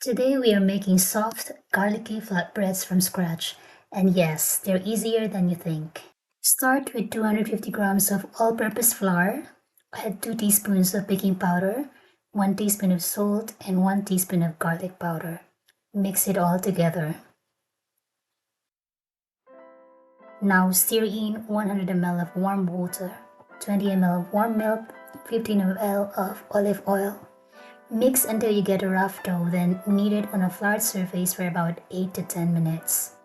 Today we are making soft, garlicky flatbreads from scratch, and yes, they're easier than you think. Start with 250 grams of all-purpose flour, add 2 teaspoons of baking powder, 1 teaspoon of salt, and 1 teaspoon of garlic powder. Mix it all together. Now stir in 100 ml of warm water, 20 ml of warm milk, 15 ml of olive oil. Mix until you get a rough dough, then knead it on a floured surface for about 8 to 10 minutes.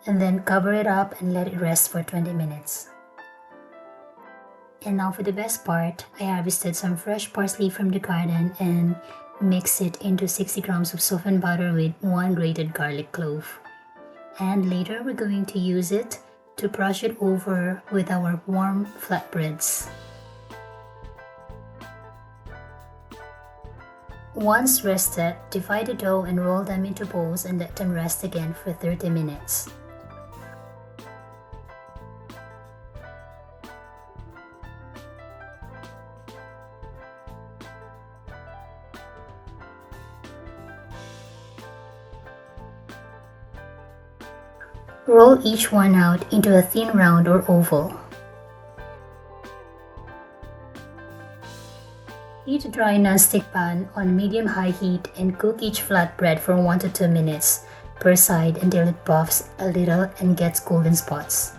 And then cover it up and let it rest for 20 minutes. And now for the best part, I harvested some fresh parsley from the garden and mix it into 60 grams of softened butter with 1 grated garlic clove. And later we're going to use it to brush it over with our warm flatbreads. Once rested, divide the dough and roll them into balls and let them rest again for 30 minutes. Roll each one out into a thin round or oval. Heat a dry non-stick pan on medium-high heat and cook each flatbread for 1 to 2 minutes per side until it puffs a little and gets golden spots.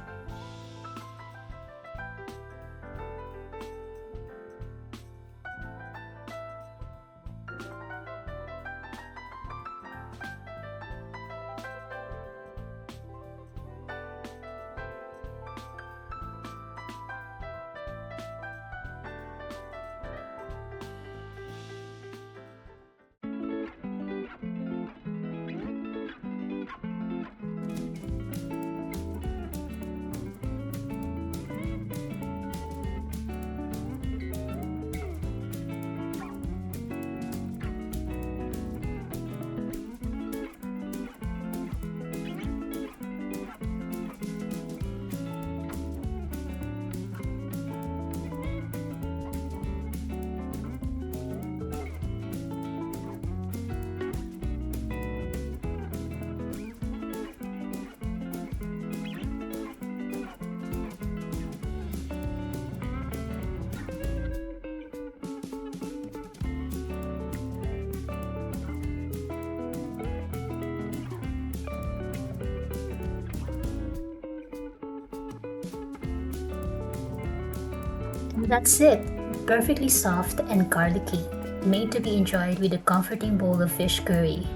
And that's it! Perfectly soft and garlicky, made to be enjoyed with a comforting bowl of fish curry.